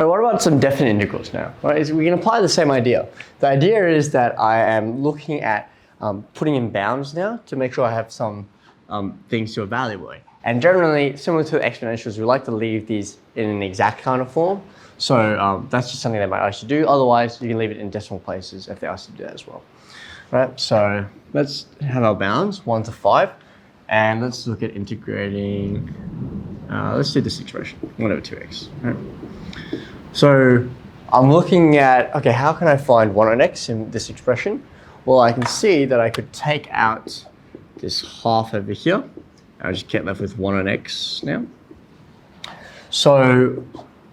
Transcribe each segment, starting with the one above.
Right, what about some definite integrals now? Right, we can apply the same idea. The idea is that I am looking at putting in bounds now to make sure I have some things to evaluate. And generally, similar to exponentials, we like to leave these in an exact kind of form. So that's just something they might ask you to do. Otherwise, you can leave it in decimal places if they ask you to do that as well. Right, so let's have our bounds, 1 to 5. And let's look at integrating, let's do this expression, 1 over 2x. Right. So I'm looking at, okay, how can I find 1 on x in this expression? Well, I can see that I could take out this half over here. I'll just get left with 1 on x now. So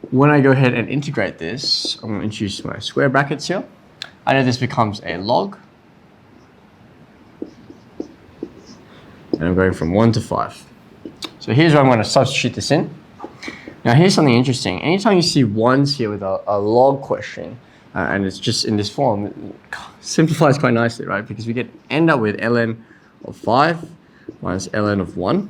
when I go ahead and integrate this, I'm going to introduce my square brackets here. I know this becomes a log. And I'm going from 1 to 5. So here's where I'm going to substitute this in. Now here's something interesting. Anytime you see ones here with a log question, and it's just in this form, it simplifies quite nicely, right? Because we end up with ln of 5 minus ln of 1.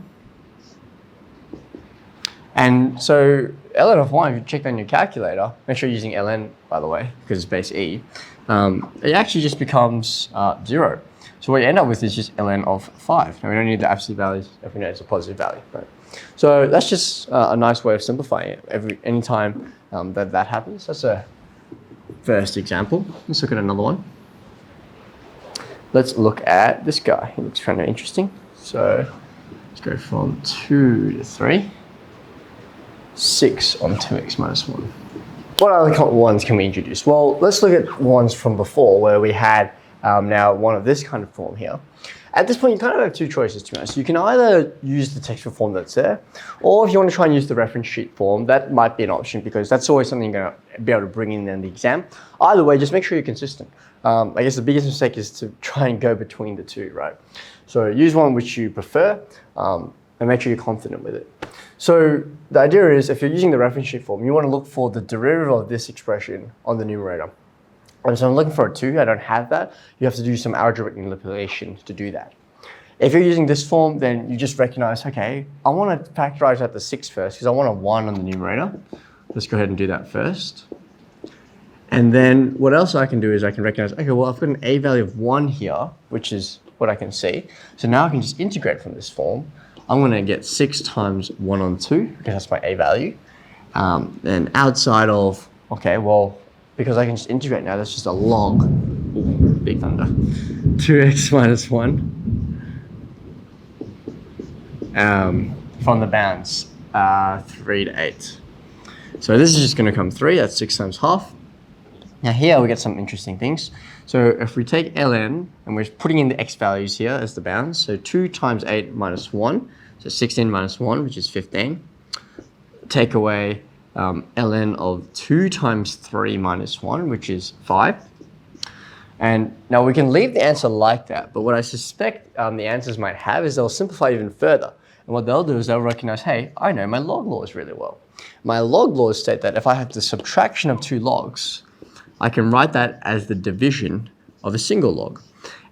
And so ln of 1, if you check that in your calculator, make sure you're using ln, by the way, because it's base e, it actually just becomes 0. So what you end up with is just ln of 5. Now we don't need the absolute values if we know it's a positive value, right? So that's just a nice way of simplifying it. Anytime that happens, that's a first example. Let's look at another one. Let's look at this guy. He looks kind of interesting. So let's go from 2 to 3. 6 on 2x minus 1. What other ones can we introduce? Well, let's look at ones from before where we had now one of this kind of form here. At this point, you kind of have two choices, to be honest. You can either use the textual form that's there, or if you want to try and use the reference sheet form, that might be an option because that's always something you're going to be able to bring in the exam. Either way, just make sure you're consistent. I guess the biggest mistake is to try and go between the two, right? So use one which you prefer and make sure you're confident with it. So the idea is if you're using the reference sheet form, you want to look for the derivative of this expression on the numerator. And so I'm looking for a 2, I don't have that. You have to do some algebraic manipulation to do that. If you're using this form, then you just recognize, okay, I want to factorize out the 6 first because I want a 1 on the numerator. Let's go ahead and do that first. And then what else I can do is I can recognize, okay, well, I've got an a value of 1 here, which is what I can see. So now I can just integrate from this form. I'm going to get 6 times 1 on 2 because that's my a value. And outside of, okay, well, because I can just integrate now, that's just a log, big thunder, 2x minus 1 from the bounds, 3 to 8. So this is just going to come 3, that's 6 times half. Now here we get some interesting things. So if we take ln, and we're putting in the x values here as the bounds, so 2 times 8 minus 1, so 16 minus 1, which is 15. Take away ln of 2 times 3 minus 1, which is 5. And now we can leave the answer like that, but what I suspect the answers might have is they'll simplify even further. And what they'll do is they'll recognize, hey, I know my log laws really well. My log laws state that if I have the subtraction of 2 logs, I can write that as the division of a single log.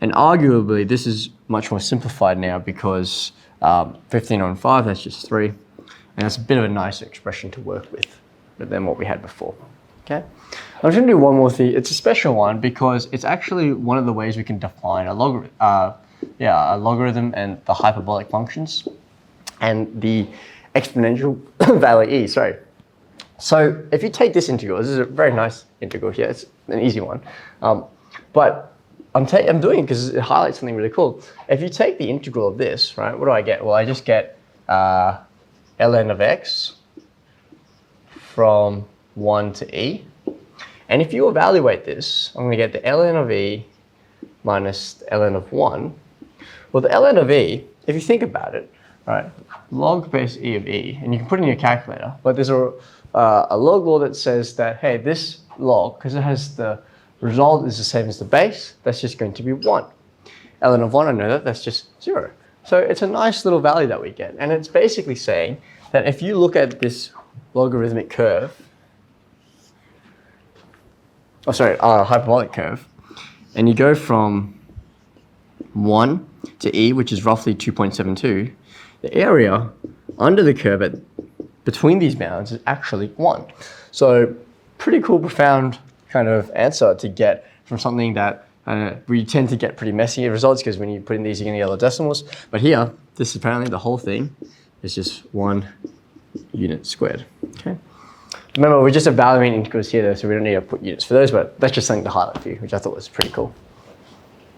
And arguably, this is much more simplified now because 15 on 5, that's just 3. And that's a bit of a nicer expression to work with than what we had before. Okay, I'm just going to do one more thing. It's a special one because it's actually one of the ways we can define a logarithm and the hyperbolic functions and the exponential value e. Sorry. So if you take this integral, this is a very nice integral here. It's an easy one, but I'm doing it because it highlights something really cool. If you take the integral of this, right, what do I get? Well, I just get ln of x from 1 to e. And if you evaluate this, I'm going to get the ln of e minus the ln of 1. Well, the ln of e, if you think about it, right, log base e of e, and you can put it in your calculator, but there's a log law that says that, hey, this log, because it has the result is the same as the base, that's just going to be 1. ln of 1, I know that's just 0. So it's a nice little value that we get. And it's basically saying that if you look at this logarithmic curve, hyperbolic curve, and you go from 1 to e, which is roughly 2.72, the area under the curve between these bounds is actually 1. So pretty cool, profound kind of answer to get from something that we tend to get pretty messy results because when you put in these, you're going to get other decimals. But here, this is apparently the whole thing is just 1 unit squared. Okay. Remember, we're just evaluating integrals here, though, so we don't need to put units for those, but that's just something to highlight for you, which I thought was pretty cool.